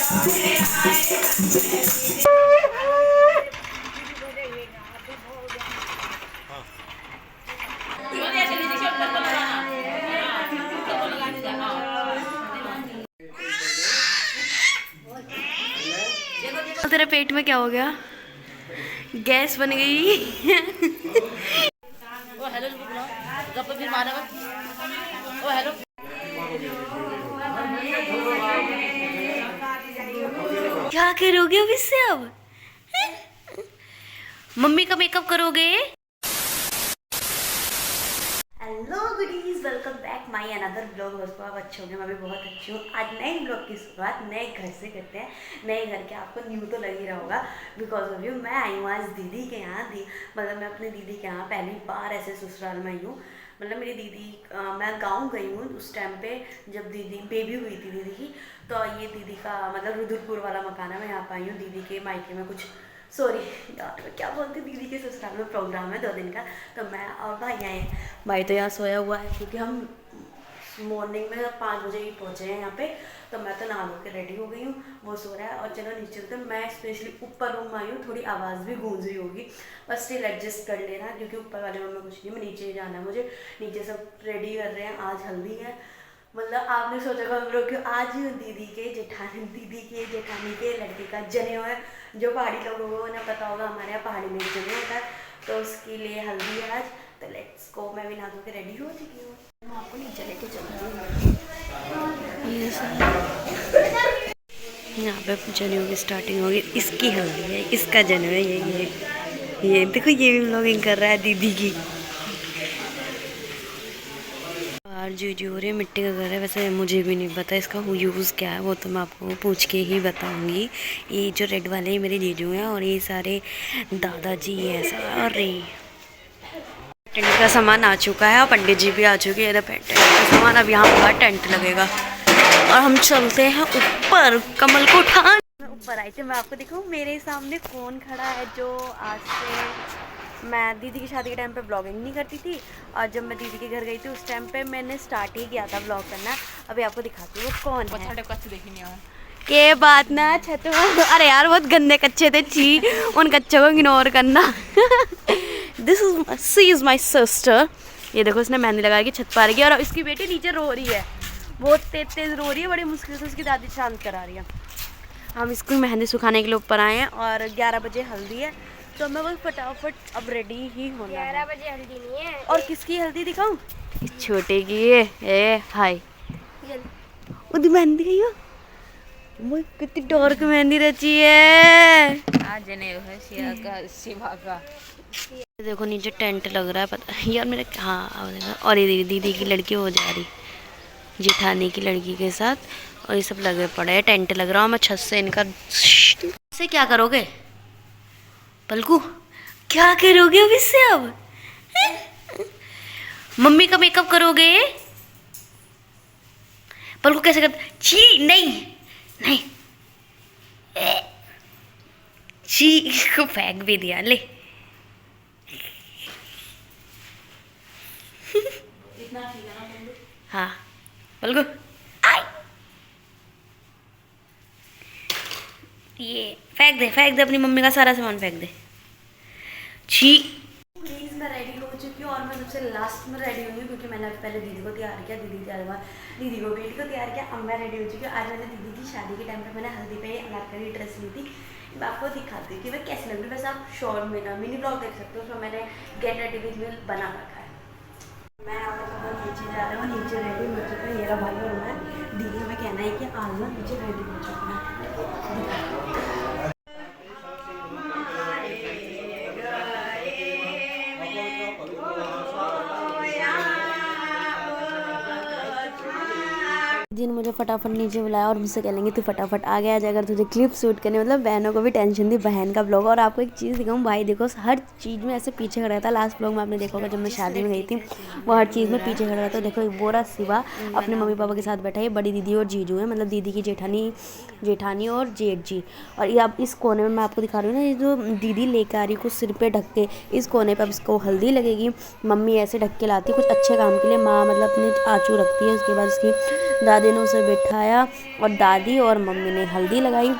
तेरे पेट में क्या हो गया? गैस बन गई। ओ हेलो गप्पे फिर मारा बस। ओ हेलो क्या करोगे अब इससे? अब मम्मी का मेकअप करोगे? Hello goodies, welcome back my another blog. दोस्तों आप अच्छे होंगे, मैं भी बहुत अच्छी हूँ। आज नए ब्लॉग की शुरुआत नए घर से करते हैं। नए घर के आपको न्यू तो लग ही रहा होगा बिकॉज ऑफ यू। मैं आई हूँ आज दीदी के यहाँ। मतलब मैं अपनी दीदी के यहाँ पहली बार ऐसे ससुराल में आई हूँ। मतलब मेरी दीदी मैं गाँव गई हूँ उस टाइम पे जब दीदी बेबी हुई थी दीदी की। तो ये दीदी का मतलब रुद्रपुर वाला मकान है। मैं यहाँ पर आई हूँ दीदी के मायके में। कुछ सॉरी यार मैं क्या बोलती, दीदी के ससुराल में प्रोग्राम है 2 दिन का। तो मैं और भाई आए हैं। भाई तो यहाँ सोया हुआ है क्योंकि हम मॉर्निंग में 5 बजे ही पहुँचे हैं यहाँ पे। तो मैं तो नहा धो के रेडी हो गई हूँ, वो सो रहा है। और चलो नीचे तो मैं स्पेशली ऊपर रूम आई हूँ, थोड़ी आवाज़ भी गूंज रही होगी बस स्टिल एडजस्ट कर लेना क्योंकि ऊपर वाले रूम में कुछ नहीं, मैं नीचे ही जाना है मुझे। नीचे सब रेडी कर रहे हैं, आज हल्दी है। मतलब आपने सोचा हम लोग कि आज दीदी के जेठानी के लड़के का जनेऊ है। जो पहाड़ी लोगों को उन्हें पता होगा, हमारे यहाँ पहाड़ी में जनेऊ होता है तो उसके लिए हल्दी है आज। तो लेट्स गो। मैं भी नहा धो के रेडी हो चुकी हूँ, मैं आपको नीचे लेके चलती हूँ। यहाँ पे जनेऊ की स्टार्टिंग होगी। इसकी हल्दी है, इसका जनेऊ है। ये देखो, ये भी व्लॉगिंग कर रहा है दीदी की। बाहर जो रही मिट्टी का घर है। वैसे मुझे भी नहीं पता इसका यूज़ क्या है, वो तो मैं आपको पूछ के ही बताऊंगी। ये जो रेड वाले मेरे जीजू हैं और ये सारे दादाजी ऐसा। और टेंट का सामान आ चुका है और पंडित जी भी आ चुके हैं। टेंट का सामान अब यहाँ पर टेंट लगेगा और हम चलते हैं ऊपर कमल को उठान। ऊपर आई थी, मैं आपको दिखाऊँ मेरे सामने कौन खड़ा है जो आज से। मैं दीदी की शादी के टाइम पे ब्लॉगिंग नहीं करती थी और जब मैं दीदी के घर गई थी उस टाइम पे मैंने स्टार्ट ही किया था ब्लॉग करना। अभी आपको दिखाती हूँ वो कौन है। के बात ना छत में। अरे यार बहुत गंदे कच्चे थे, छी उन कच्चों को इग्नोर करना। सी इज़ माई सिस्टर। ये देखो इसने मेहंदी लगा के छत पार की और इसकी बेटी नीचे रो रही है, बहुत तेज रो रही है। बड़ी मुश्किल से उसकी दादी शांत करा रही है। हम इसको मेहंदी सुखाने के लिए ऊपर आए हैं और 11 बजे हल्दी है तो मैं बस फटाफट अब रेडी ही होना है। 11 बजे हल्दी नहीं है। और किसकी हल्दी दिखाऊं? इस छोटे की है। ए हाय उदी मेहंदी गई हो। वो कितनी डार्क मेहंदी रची है। आज जनेऊ है शिवा का। देखो नीचे टेंट लग रहा है, पता यार मेरा। हाँ और ये दीदी की लड़की हो जा रही, जेठानी की लड़की के साथ। और ये सब लगे पड़े हैं, टेंट लग रहा है। मैं छत से इनका से क्या करोगे पलकू? क्या करोगे अब इससे? अब मम्मी का मेकअप करोगे? पलकू कैसे कर? छी नहीं नहीं, छी को फेंक भी दिया। ले हाँ पलकू ये फेंक दे अपनी मम्मी का सारा सामान फेंक दे। छी प्लीज़ मैं रेडी हो चुकी हूँ और मैं सबसे लास्ट में रेडी हुई हूँ क्योंकि मैंने पहले दीदी को तैयार किया, दीदी तैयार हुआ, दीदी को बेटी को तैयार किया। अब मैं रेडी हो चुकी हूँ। आज मैंने दीदी की शादी के टाइम पे मैंने हल्दी पे अनारकली ड्रेस ली थी। मैं आपको दिखाती हूँ कि मैं कैसी लग रही हूँ। वैसे आप शॉर्ट में मिनी ब्लॉग देख सकते हो, उसमें मैंने गेट रेडी विद मी बना रखा है। मैं आपको नीचे जा रहा हूँ, नीचे रेडी हो चुका है। मेरा भाई और मैं, दीदी हमें कहना है कि आज ना नीचे रेडी हो चुका है। जिन मुझे फटाफट नीचे बुलाया और मुझसे कह लेंगे तू फटाफट आ गया अगर तुझे क्लिप शूट करने। मतलब बहनों को भी टेंशन थी, बहन का ब्लॉग। और आपको एक चीज़ दिखाऊं, भाई देखो हर चीज़ में ऐसे पीछे खड़ा था। लास्ट ब्लॉग में आपने देखा होगा जब मैं शादी में गई थी, वो हर चीज़ में पीछे खड़ा था। देखो बोरा शिवा अपने मम्मी पापा के साथ बैठा है। बड़ी दीदी और जीजू है, मतलब दीदी की जेठानी और जेठ जी। और ये अब इस कोने में मैं आपको दिखा रही हूँ ना, ये जो दीदी लेकर आ रही है कुछ सिर पे ढक के, इस कोने पर अब इसको हल्दी लगेगी। मम्मी ऐसे ढक के लाती है कुछ अच्छे काम के लिए। माँ मतलब अपनी आँचू रखती है, उसके बाद इसकी दादी ने उसे बिठाया और दादी और मम्मी ने हल्दी लगाई,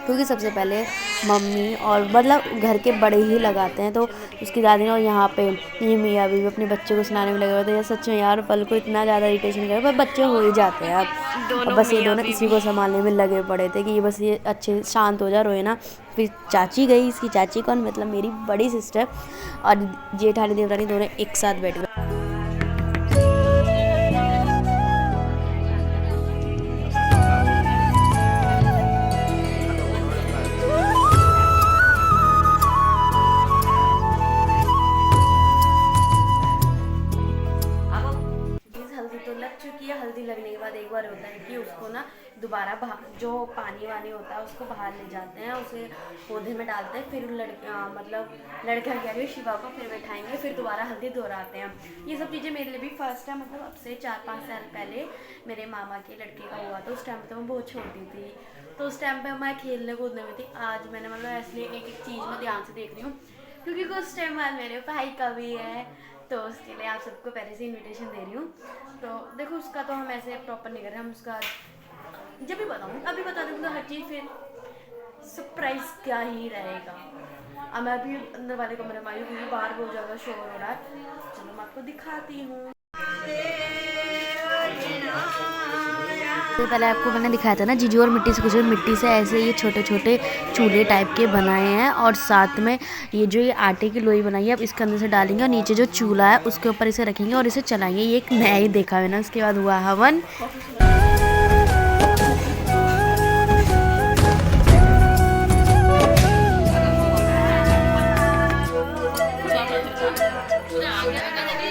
क्योंकि सबसे पहले मम्मी और मतलब घर के बड़े ही लगाते हैं। तो उसकी दादी ने, और यहाँ पे ये मियाँ भी अपने बच्चे को सुनाने में लगे हुए थे। यार सच में यार पल को इतना ज़्यादा इरिटेशन करे, पर बच्चे हो ही जाते हैं अब बस ये दोनों इसी को संभालने में लगे पड़े थे कि ये बस ये अच्छे शांत हो जा, रोए ना। फिर चाची गई, इसकी चाची कौन, मतलब मेरी बड़ी सिस्टर, और जेठानी देवरानी दोनों एक साथ बैठ गए। हल्दी तो लग चुकी है। हल्दी लगने के बाद एक बार होता है कि उसको ना दोबारा जो पानी वानी होता है उसको बाहर ले जाते हैं, उसे पौधे में डालते हैं, फिर मतलब लड़का कह रही है शिवा को फिर बैठाएंगे, फिर दोबारा हल्दी दोहराते हैं। ये सब चीज़ें मेरे लिए भी फर्स्ट है, मतलब अब से 4-5 साल पहले मेरे मामा के लड़के का हुआ था। उस टाइम तो मैं बहुत छोटी थी, तो उस टाइम पर मैं खेलने कूदने में थी। आज मैंने मतलब इसलिए एक एक चीज़ में ध्यान से देख रही हूँ, क्योंकि कुछ टाइम बाद मेरे भाई का भी है, तो उसके लिए आप सबको पहले से इनविटेशन दे रही हूँ। तो देखो उसका तो हम ऐसे प्रॉपर नहीं कर रहे, हम उसका जब भी बताऊँ अभी बता दूँगा हर चीज़, फिर सरप्राइज क्या ही रहेगा। अब मैं अभी अंदर वाले कमरे में आई हूँ क्योंकि बाहर बहुत ज़्यादा शोर हो रहा है। चलो मैं आपको दिखाती हूँ। तो पहले आपको मैंने दिखाया था ना जीजू और मिट्टी से कुछ, मिट्टी से ऐसे ये छोटे छोटे चूल्हे टाइप के बनाए हैं, और साथ में ये जो ये आटे की लोई बनाई है अब इसके अंदर से डालेंगे, और नीचे जो चूल्हा है उसके ऊपर इसे रखेंगे और इसे चलाएंगे। ये एक नया ही देखा है ना। उसके बाद हुआ हवन।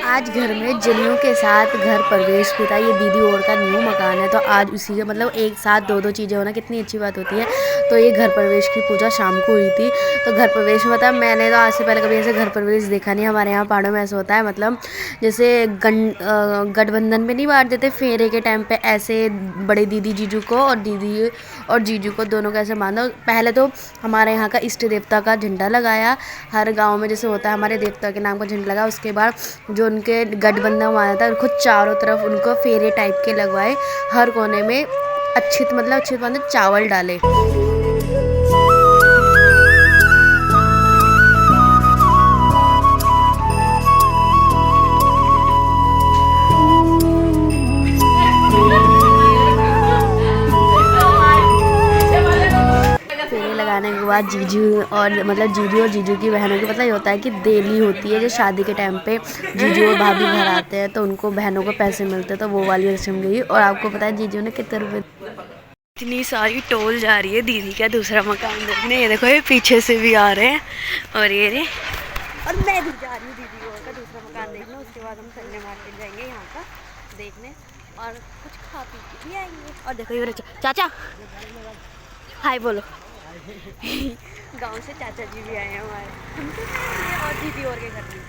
आज घर में जनियों के साथ घर प्रवेश भी था। ये दीदी और का न्यू मकान है, तो आज उसी के मतलब एक साथ दो दो चीज़ें होना कितनी अच्छी बात होती है। तो ये घर प्रवेश की पूजा शाम को हुई थी। तो घर प्रवेश में था, मैंने तो आज से पहले कभी ऐसे घर प्रवेश देखा नहीं। हमारे यहाँ पहाड़ों में ऐसा होता है, मतलब जैसे गठबंधन में नहीं बांट देते फेरे के टाइम पे, ऐसे बड़े दीदी जीजू को और दीदी और जीजू को दोनों को ऐसे बांधा। पहले तो हमारे यहाँ का इष्ट देवता का झंडा लगाया, हर गाँव में जैसे होता है हमारे देवता के नाम का झंडा लगा। उसके बाद जो उनके गठबंधन माना था उनको चारों तरफ उनको फेरे टाइप के लगवाए, हर कोने में अच्छे मतलब चावल डाले। लगाने के बाद जीजू और जीजू की बहनों की मतलब ये होता है कि देली होती है, जो शादी के टाइम पे जीजू और भाभी घर आते हैं तो उनको बहनों को पैसे मिलते हैं, तो वो वाली रस्म गई। और आपको पता है जीजू ने कितने रुपये, इतनी सारी टोल जा रही है दीदी का दूसरा मकान देखने। ये देखो ये पीछे से भी आ रहे हैं, और ये रे, और मैं भी जा रही हूँ दीदी और का दूसरा मकान देखने। उसके बाद हम संडे मार्केट जाएंगे यहाँ का देखने, और कुछ खा पी के भी आएंगे। और देखो ये चाचा हाय बोलो। गांव से चाचा जी भी आए हैं हमारे, हम तो और दीदी और के घर में।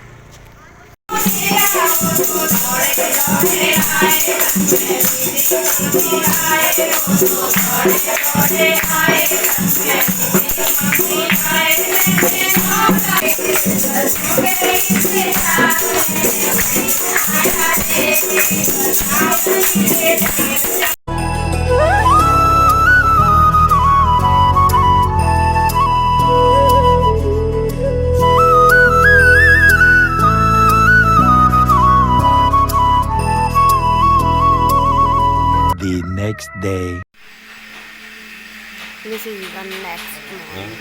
Next day. This is the next one.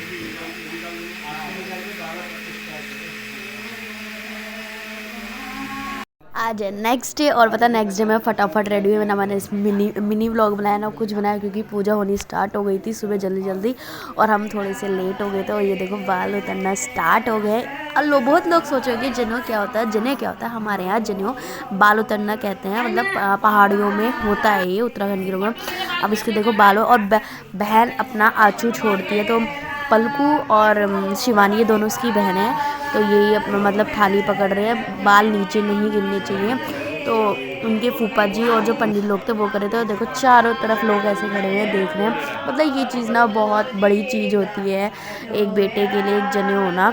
आज है नेक्स्ट डे, और पता नेक्स्ट डे मैं फटाफट रेडी हुई। मैंने मिनी व्लॉग बनाया ना कुछ बनाया, क्योंकि पूजा होनी स्टार्ट हो गई थी सुबह जल्दी, और हम थोड़े से लेट हो गए थे। और ये देखो बाल उतरना स्टार्ट हो गए। बहुत लोग सोचोगे जनेऊ क्या होता है, जने क्या होता है। हमारे यहाँ जनेऊ बाल उतरना कहते हैं, मतलब पहाड़ियों में होता है ये, उत्तराखंड के लोगों में। अब इसके देखो बालों, और बहन अपना आँचू छोड़ती है, तो पलकू और शिवानी ये दोनों उसकी बहन है, तो यही अपना मतलब थाली पकड़ रहे हैं, बाल नीचे नहीं गिरने चाहिए। तो उनके फूफा जी और जो पंडित लोग थे वो करे थे, और देखो चारों तरफ लोग ऐसे खड़े हुए हैं देख रहे हैं। मतलब ये चीज़ ना बहुत बड़ी चीज़ होती है एक बेटे के लिए, एक जनेऊ होना।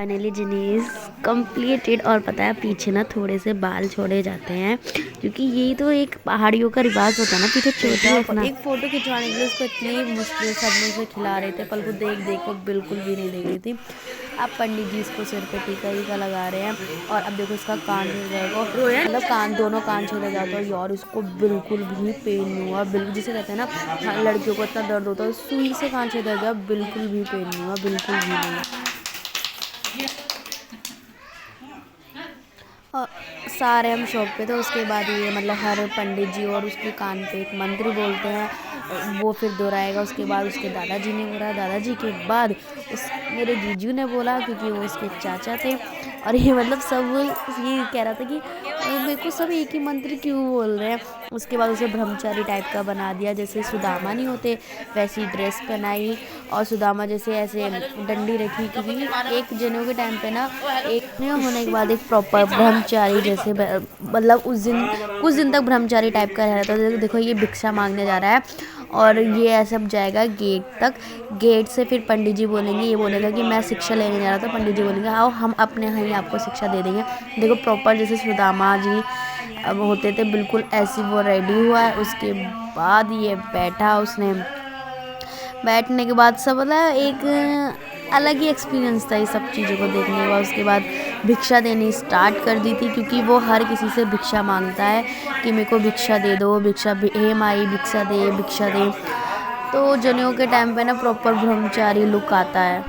फाइनली जिनीज कंप्लीटेड। और पता है पीछे ना थोड़े से बाल छोड़े जाते हैं क्योंकि ये तो एक पहाड़ियों का रिवाज होता है ना, पीछे छोटे रखना। एक फ़ोटो खिंचवाने के लिए उसको इतनी मुश्किल सब लोग से खिला रहे थे, पल को देख को बिल्कुल भी नहीं देख रही थी। अब पंडित जी इसको सिर पे टीका वीका लगा रहे हैं और अब देखो इसका कान छिल जाएगा, मतलब कान दोनों कान छिले जाते हैं। यार इसको बिल्कुल भी पेन नहीं हुआ, बिल्कुल जिसे कहते हैं ना हाँ, लड़कियों को इतना दर्द होता है, सुई से कान छिल गया, बिल्कुल भी पेन नहीं हुआ, बिल्कुल भी नहीं। और सारे हम शॉप पे थे। उसके बाद ये मतलब हर पंडित जी और उसके कान पे एक मंत्र बोलते हैं, वो फिर दोहराएगा। उसके बाद उसके दादाजी ने बोला, दादाजी के बाद उस मेरे जीजू ने बोला क्योंकि वो उसके चाचा थे। और ये मतलब सब ये कह रहा था कि मेरे को सब एक ही मंत्र क्यों बोल रहे हैं। उसके बाद उसे ब्रह्मचारी टाइप का बना दिया, जैसे सुदामा नहीं होते वैसी ड्रेस पहनाई और सुदामा जैसे ऐसे डंडी रखी, क्योंकि एक जनेऊ के टाइम पे ना एक होने के बाद एक प्रॉपर ब्रह्मचारी जैसे मतलब उस दिन कुछ दिन तक ब्रह्मचारी टाइप का रह रहा था। देखो ये भिक्षा मांगने जा रहा है और ये ऐसे अब जाएगा गेट तक। गेट से फिर पंडित जी बोलेंगे, ये बोलेगा कि मैं शिक्षा लेने जा रहा था। पंडित जी बोलेंगे आओ हम अपने यहाँ ही आपको शिक्षा दे देंगे। देखो प्रॉपर जैसे सुदामा जी अब होते थे बिल्कुल ऐसी वो रेडी हुआ है। उसके बाद ये बैठा, उसने बैठने के बाद सब मतलब एक अलग ही एक्सपीरियंस था ये सब चीज़ों को देखने के बाद। उसके बाद भिक्षा देनी स्टार्ट कर दी थी क्योंकि वो हर किसी से भिक्षा मांगता है कि मेरे को भिक्षा दे दो, भिक्षा हे माई भिक्षा दे, भिक्षा दे। तो जनेऊ के टाइम पे ना प्रॉपर ब्रह्मचारी लुक आता है।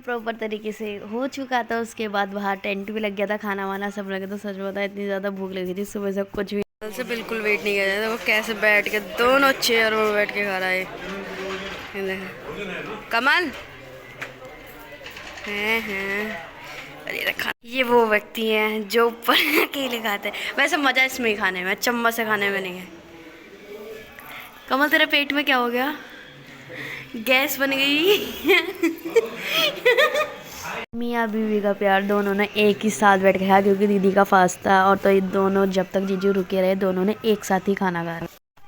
प्रॉपर तरीके से हो चुका था। उसके बाद बाहर टेंट भी लग गया था, खाना वाना सब लगे। तो सच बता इतनी ज़्यादा भूख लगी थी सुबह से, कुछ भी से बिल्कुल वेट नहीं किया था। वो कैसे बैठ के दोनों चेयर में बैठ के खा रहा है कमाल हैं। अरे रखा ये वो व्यक्ति हैं जो ऊपर अकेले खाते हैं। वैसे मज़ा इसमें ही खाने में, चम्मच से खाने में नहीं है। कमल तेरे पेट में क्या हो गया? गैस बन गई। मियाँ बीवी का प्यार दोनों ने एक ही साथ बैठ के खाया क्योंकि दीदी का फास्ट था। और तो ये दोनों जब तक जीजू रुके रहे दोनों ने एक साथ ही खाना खाया।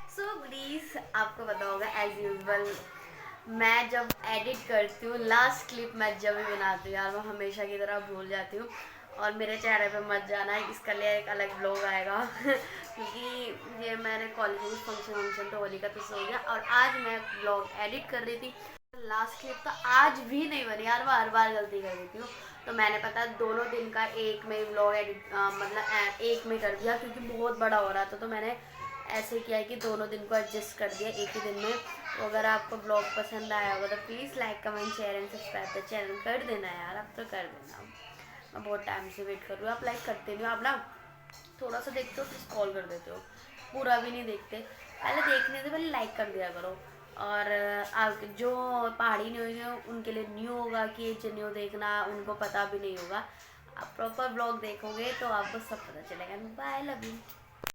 सो प्लीज़ आपको पता होगा एज यूजुअल मैं जब एडिट करती हूँ लास्ट क्लिप मैं जब भी बनाती हूँ यार मैं हमेशा की तरह भूल जाती हूँ। और मेरे चेहरे पे मत जाना, इसका लिए एक अलग ब्लॉग आएगा क्योंकि ये मैंने कॉलेज में फंक्शन तो होली का तो सो गया। और आज मैं ब्लॉग एडिट कर रही थी, लास्ट क्लिप तो आज भी नहीं बनी यार, मैं हर बार गलती कर देती हूँ। तो मैंने पता दोनों दिन का एक में ब्लॉग एडिट मतलब एक में कर दिया क्योंकि बहुत बड़ा हो रहा था। तो मैंने ऐसे किया है कि दोनों दिन को एडजस्ट कर दिया एक ही दिन में। तो अगर आपको ब्लॉग पसंद आया होगा तो please like comment share and subscribe the channel कर देना यार, अब तो कर देना। मैं बहुत टाइम से वेट कर रही हूँ, आप लाइक करते नहीं हो। आप ना थोड़ा सा देखते हो फिर कॉल कर देते हो, पूरा भी नहीं देखते। पहले देखने से पहले लाइक कर दिया करो। और जो पहाड़ी न्यू उनके लिए न्यू होगा कि जनेऊ देखना उनको पता भी नहीं होगा। आप प्रॉपर ब्लॉग देखोगे तो आपको सब पता चलेगा। Bye, love you.